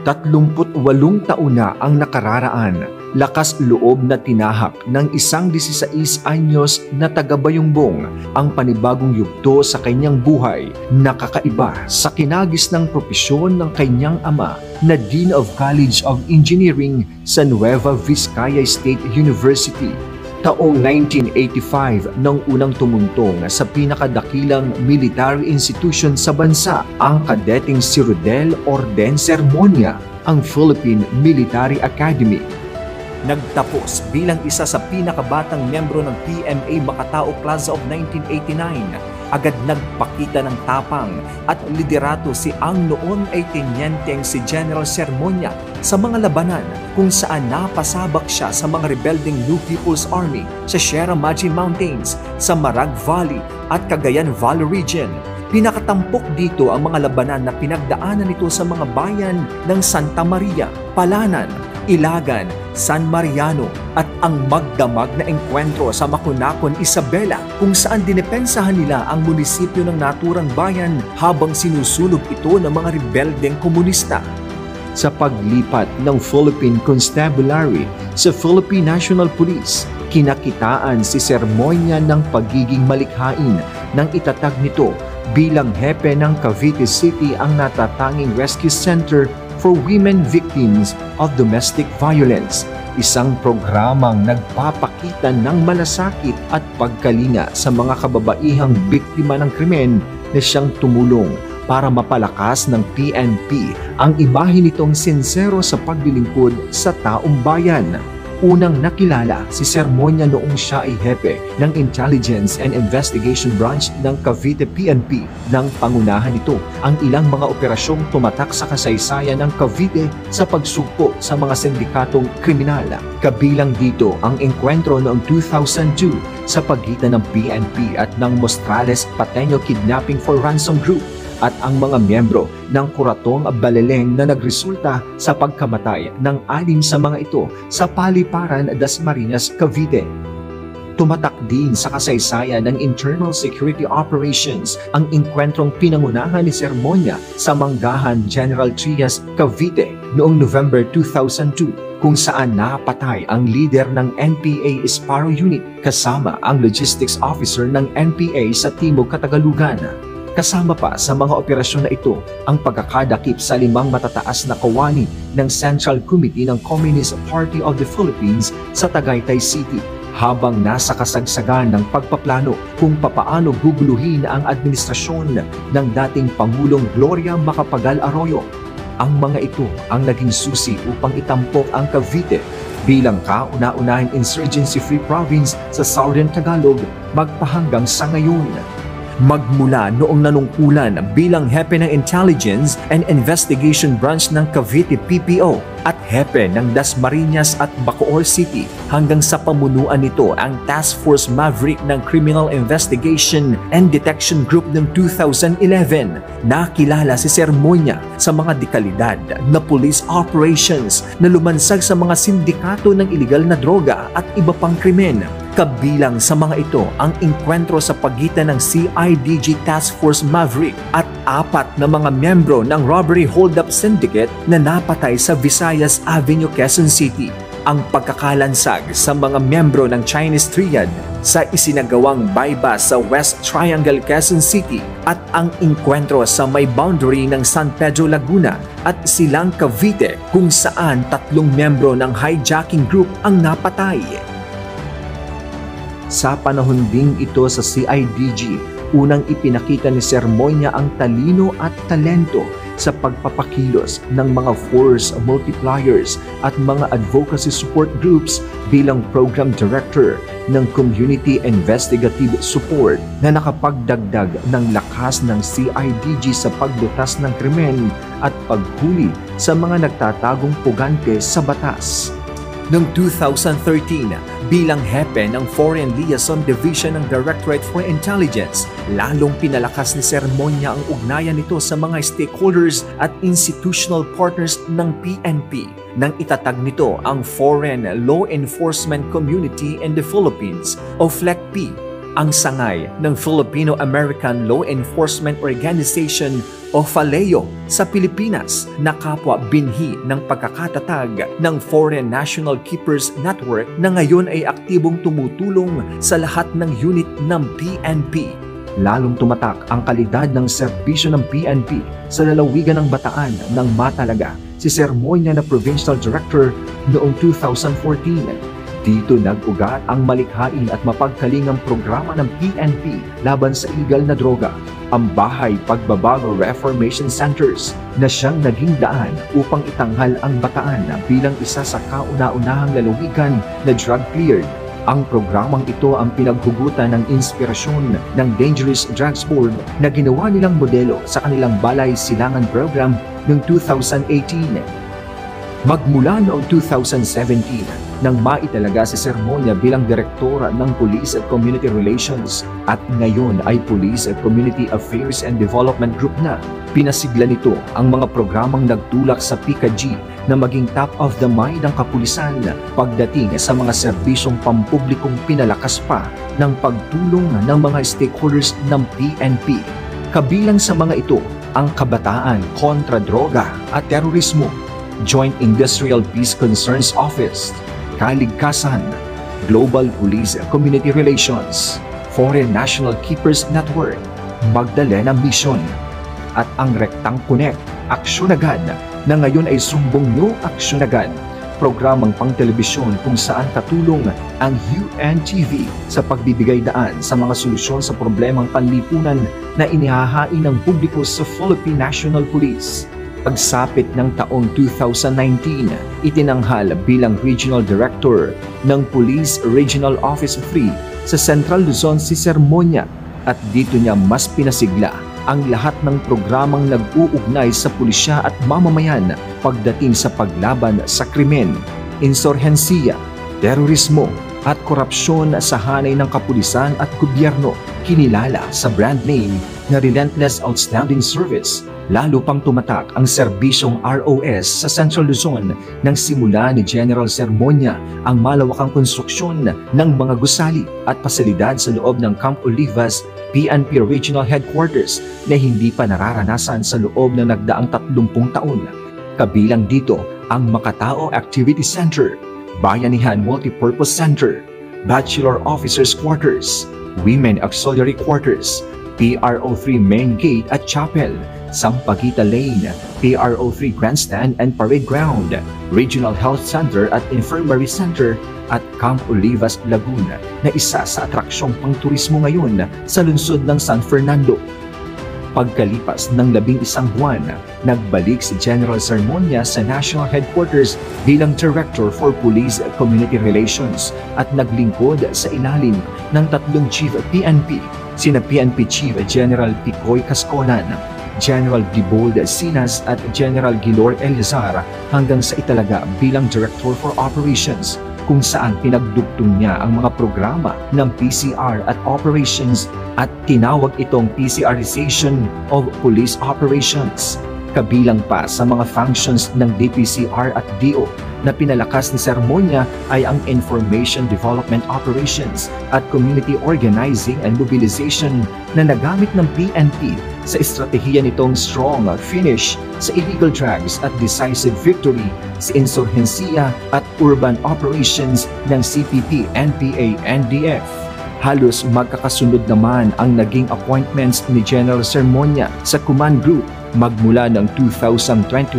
38 taon na ang nakararaan, lakas loob na tinahak ng isang 16 anyos na taga-Bayongbong ang panibagong yugto sa kanyang buhay, nakakaiba sa kinagis ng propesyon ng kanyang ama na Dean of College of Engineering sa Nueva Vizcaya State University. Taong 1985 nang unang tumuntong sa pinakadakilang military institution sa bansa, ang kadeting si Rodel Orden Sermonia, ang Philippine Military Academy. Nagtapos bilang isa sa pinakabatang miyembro ng PMA Macatao Class of 1989. Agad nagpakita ng tapang at liderato si ang noon ay tenyenteng si General Sermonia sa mga labanan kung saan napasabak siya sa mga rebelding New People's Army sa Sierra Madre Mountains, sa Marag Valley at Cagayan Valley Region. Pinakatampok dito ang mga labanan na pinagdaanan nito sa mga bayan ng Santa Maria, Palanan, Ilagan, San Mariano at ang magdamag na engkwentro sa Makunakon, Isabela kung saan dinepensahan nila ang munisipyo ng naturang bayan habang sinusunog ito ng mga rebeldeng komunista. Sa paglipat ng Philippine Constabulary sa Philippine National Police, kinakitaan si Sermonia ng pagiging malikhain nang itatag nito bilang hepe ng Cavite City ang natatanging rescue center for women victims of domestic violence, isang programang nagpapakita ng malasakit at pagkalinga sa mga kababaihang biktima ng krimen na siyang tumulong para mapalakas ng PNP ang imahe nitong sinsero sa paglilingkod sa taong bayan. Unang nakilala si Sermonia noong siya ay hepe ng Intelligence and Investigation Branch ng Cavite PNP. Nang pangunahan nito ang ilang mga operasyong tumatak sa kasaysayan ng Cavite sa pagsugpo sa mga sindikatong kriminal. Kabilang dito ang engkwentro noong 2002 sa pagitan ng PNP at ng Mostrales Pateño Kidnapping for Ransom Group at ang mga miyembro ng Kuratong Baleleng na nagresulta sa pagkamatay ng 6 sa mga ito sa Paliparan, Dasmariñas, Cavite. Tumatak din sa kasaysayan ng Internal Security Operations ang engkwentrong pinangunahan ni Sermonia sa Manggahan, General Trias, Cavite noong November 2002 kung saan napatay ang leader ng NPA Sparrow Unit kasama ang logistics officer ng NPA sa Timog Katagalugan. Kasama pa sa mga operasyon na ito ang pagkakadakip sa 5 matataas na kawani ng Central Committee ng Communist Party of the Philippines sa Tagaytay City habang nasa kasagsagan ng pagpaplano kung papaano guguluhin ang administrasyon ng dating Pangulong Gloria Macapagal Arroyo. Ang mga ito ang naging susi upang itampok ang Cavite bilang kauna-unahang insurgency-free province sa Southern Tagalog magpahanggang sa ngayon. Magmula noong nanungkulan bilang hepe ng Intelligence and Investigation Branch ng Cavite PPO at hepe ng Dasmariñas at Bacoor City hanggang sa pamunuan nito ang Task Force Maverick ng Criminal Investigation and Detection Group ng 2011. Nakilala si Sermonia sa mga dekalidad na police operations na lumansag sa mga sindikato ng iligal na droga at iba pang krimen. Kabilang sa mga ito ang engkwentro sa pagitan ng CIDG Task Force Maverick at 4 na mga miyembro ng Robbery Hold-Up Syndicate na napatay sa Visayas Avenue, Quezon City. Ang pagkakalansag sa mga miyembro ng Chinese Triad sa isinagawang bypass sa West Triangle, Quezon City at ang engkwentro sa may boundary ng San Pedro, Laguna at Silang, Cavite kung saan 3 miyembro ng hijacking group ang napatay. Sa panahon ding ito sa CIDG, unang ipinakita ni Sermonia ang talino at talento sa pagpapakilos ng mga force multipliers at mga advocacy support groups bilang program director ng Community Investigative Support na nakapagdagdag ng lakas ng CIDG sa paglutas ng krimen at paghuli sa mga nagtatagong pugante sa batas. Noong 2013, bilang hepe ng Foreign Liaison Division ng Directorate for Intelligence, lalong pinalakas ni Sermonia ang ugnayan nito sa mga stakeholders at institutional partners ng PNP nang itatag nito ang Foreign Law Enforcement Community in the Philippines o FLECP. ang sangay ng Filipino-American Law Enforcement Organization o FALEO sa Pilipinas na kapwa binhi ng pagkakatatag ng Foreign National Keepers Network na ngayon ay aktibong tumutulong sa lahat ng unit ng PNP. Lalong tumatak ang kalidad ng serbisyo ng PNP sa lalawigan ng Bataan nang matalaga si Sir Moña na Provincial Director noong 2014. Dito nag-ugat ang malikhain at mapagkalingang programa ng PNP laban sa illegal na droga, ang Bahay Pagbabago Reformation Centers na siyang naging daan upang itanghal ang Bataan bilang isa sa kauna-unahang lalawigan na drug-cleared. Ang programang ito ang pinaghugutan ng inspirasyon ng Dangerous Drugs Board na ginawa nilang modelo sa kanilang Balay Silangan program noong 2018. Magmula noong 2017, nang maitalaga si Sir Moña bilang Direktora ng Police at Community Relations at ngayon ay Police at Community Affairs and Development Group na, pinasigla nito ang mga programang nagtulak sa PICA-G na maging top of the mind ng kapulisan pagdating sa mga serbisyong pampublikong pinalakas pa ng pagtulong ng mga stakeholders ng PNP. Kabilang sa mga ito ang Kabataan Kontra Droga at Terorismo, Joint Industrial Peace Concerns Office, Kaligtasan, Global Police Community Relations, Foreign National Keepers Network, Magdalena Mission, at ang Rectang Connect, Aksyon Agad, na ngayon ay Sumbong Nyo Aksyon Agad, programang pang-telebisyon kung saan katulong ang UNTV sa pagbibigay daan sa mga solusyon sa problemang panlipunan na inihahain ng publiko sa Philippine National Police. Pagsapit ng taong 2019, itinanghal bilang Regional Director ng Police Regional Office 3 sa Central Luzon si Sir Moña at dito niya mas pinasigla ang lahat ng programang nag-uugnay sa pulisya at mamamayan pagdating sa paglaban sa krimen, insurhensiya, terorismo at korupsyon sa hanay ng kapulisan at gobyerno, kinilala sa brand name na Relentless Outstanding Service. Lalo pang tumatak ang serbisyong ROS sa Central Luzon nang simula ni General Sir Moña ang malawakang konstruksyon ng mga gusali at pasilidad sa loob ng Camp Olivas PNP Regional Headquarters na hindi pa nararanasan sa loob ng nagdaang 30 taon. Kabilang dito ang Makatao Activity Center, Bayanihan Multipurpose Center, Bachelor Officers Quarters, Women Auxiliary Quarters, PRO3 Main Gate at Chapel, Sampaguita Lane, PRO3 Grandstand and Parade Ground, Regional Health Center at Infirmary Center at Camp Olivas, Laguna na isa sa atraksyong pang-turismo ngayon sa lungsod ng San Fernando. Pagkalipas ng 11 buwan, nagbalik si General Sir Moña sa National Headquarters bilang Director for Police Community Relations at naglingkod sa ilalim ng 3 Chief PNP, sina PNP Chief General Picoy Cascolan, General Dibold Sinas at General Gilor Elizar hanggang sa italaga bilang Director for Operations kung saan pinagdugtong niya ang mga programa ng PCR at Operations at tinawag itong PCRization of Police Operations. Kabilang pa sa mga functions ng DPCR at DO na pinalakas ni Sir Moña ay ang Information Development Operations at Community Organizing and Mobilization na nagamit ng PNP sa estratehiya nitong strong finish sa illegal drugs at decisive victory sa insurhensiya at urban operations ng CPP, NPA, NDF. Halos magkakasunod naman ang naging appointments ni General Sir Moña sa Command Group magmula ng 2021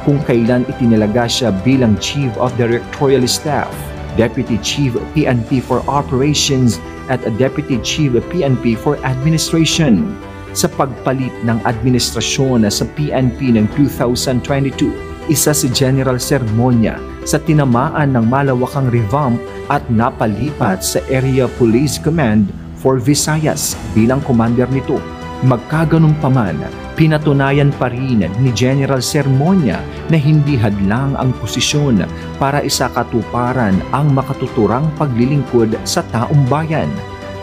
kung kailan itinalaga siya bilang Chief of Directorial Staff, Deputy Chief PNP for Operations at Deputy Chief PNP for Administration. Sa pagpalit ng administrasyon sa PNP ng 2022, isa si General Sir Moña sa tinamaan ng malawakang revamp at napalipat sa Area Police Command for Visayas bilang commander nito. Magkaganong paman, pinatunayan pa rin ni General Sir Moña na hindi hadlang ang posisyon para isakatuparan ang makatuturang paglilingkod sa taong bayan.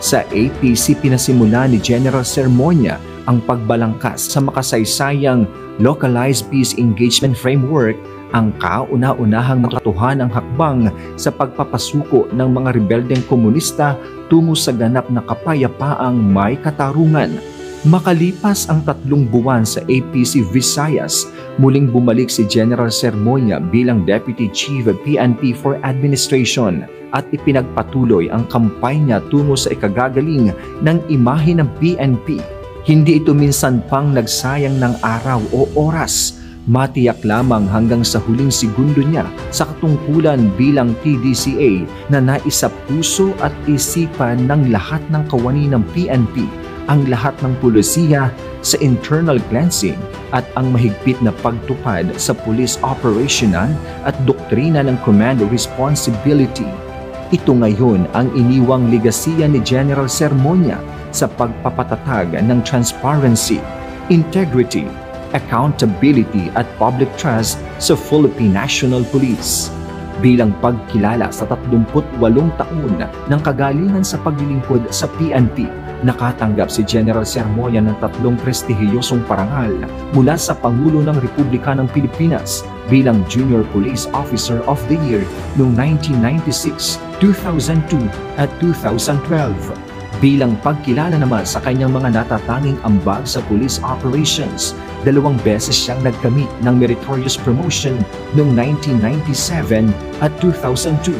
Sa APC pinasimula ni General Sir Moña ang pagbalangkas sa makasaysayang Localized Peace Engagement Framework ang kauna-unahang makatotohanang hakbang sa pagpapasuko ng mga rebeldeng komunista tungo sa ganap na kapayapaang may katarungan. Makalipas ang 3 buwan sa APC Visayas, muling bumalik si General Sermonia bilang Deputy Chief of PNP for Administration at ipinagpatuloy ang kampanya tungo sa ikagagaling ng imahe ng PNP. Hindi ito minsan pang nagsayang ng araw o oras. Matiyak lamang hanggang sa huling segundo niya sa katungkulan bilang TDCA na naisa puso at isipan ng lahat ng kawani ng PNP, ang lahat ng pulisiya sa internal cleansing at ang mahigpit na pagtupad sa police operational at doktrina ng command responsibility. Ito ngayon ang iniwang legasiya ni General Sermonia sa pagpapatatag ng transparency, integrity, accountability at public trust sa Philippine National Police. Bilang pagkilala sa 38 taon ng kagalingan sa paglilingkod sa PNP, nakatanggap si General Sermonia ng 3 prestihiyosong parangal mula sa Pangulo ng Republika ng Pilipinas bilang Junior Police Officer of the Year noong 1996, 2002 at 2012. Bilang pagkilala naman sa kanyang mga natatanging ambag sa police operations, 2 beses siyang nagkamit ng meritorious promotion noong 1997 at 2002.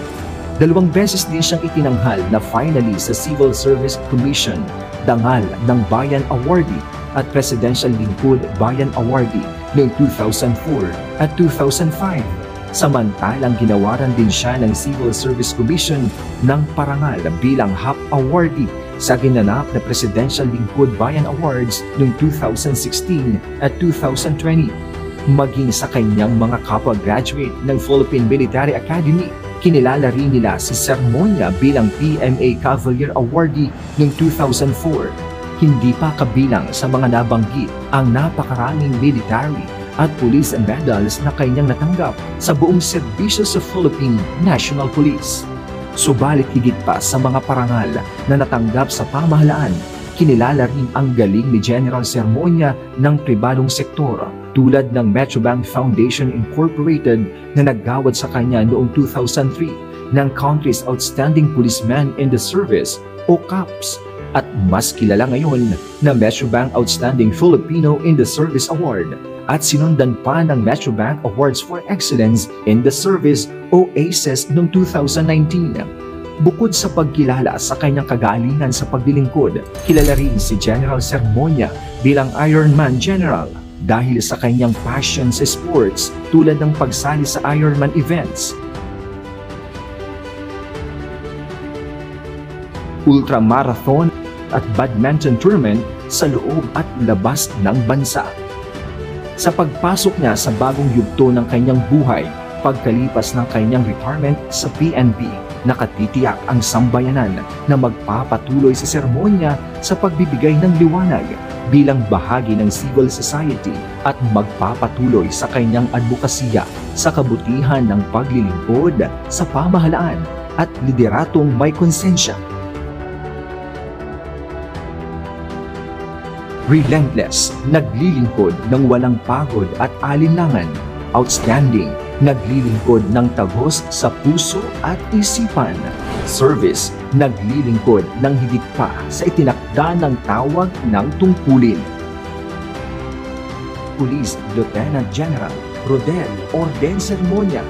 2 beses din siyang itinanghal na finalist sa Civil Service Commission, Dangal ng Bayan Awardee at Presidential Lingkod Bayan Awardee noong 2004 at 2005. Samantalang ginawaran din siya ng Civil Service Commission ng parangal bilang HAP Awardee sa ginanap na Presidential Lingkod Bayan Awards noong 2016 at 2020. Maging sa kanyang mga kapwa-graduate ng Philippine Military Academy, kinilala rin nila si Sermonia bilang PMA Cavalier Awardee noong 2004. Hindi pa kabilang sa mga nabanggit ang napakaraming military at police medals na kanyang natanggap sa buong serbisyo sa Philippine National Police. Subalit higit pa sa mga parangal na natanggap sa pamahalaan, kinilala rin ang galing ni General Sermonia ng pribadong sektor tulad ng Metrobank Foundation Incorporated na naggawad sa kanya noong 2003 ng Country's Outstanding Policeman in the Service o CAPS at mas kilala ngayon na Metrobank Outstanding Filipino in the Service Award at sinundan pa ng Metrobank Awards for Excellence in the Service o ACES noong 2019. Bukod sa pagkilala sa kanyang kagalingan sa paglilingkod, kilala rin si General Sermonia bilang Ironman General dahil sa kanyang passion sa sports tulad ng pagsali sa Ironman events, ultramarathon at badminton tournament sa loob at labas ng bansa. Sa pagpasok niya sa bagong yugto ng kanyang buhay, pagkalipas ng kanyang retirement sa PNP, nakatitiyak ang sambayanan na magpapatuloy sa Sermonia sa pagbibigay ng liwanag bilang bahagi ng civil society at magpapatuloy sa kanyang advokasya sa kabutihan ng paglilingkod sa pamahalaan at lideratong may konsensya. Relentless, naglilingkod ng walang pagod at alinlangan. Outstanding, naglilingkod ng tagos sa puso at isipan. Service, naglilingkod ng higit pa sa itinakda ng tawag ng tungkulin. Police Lieutenant General Rodel Orden Sermonia,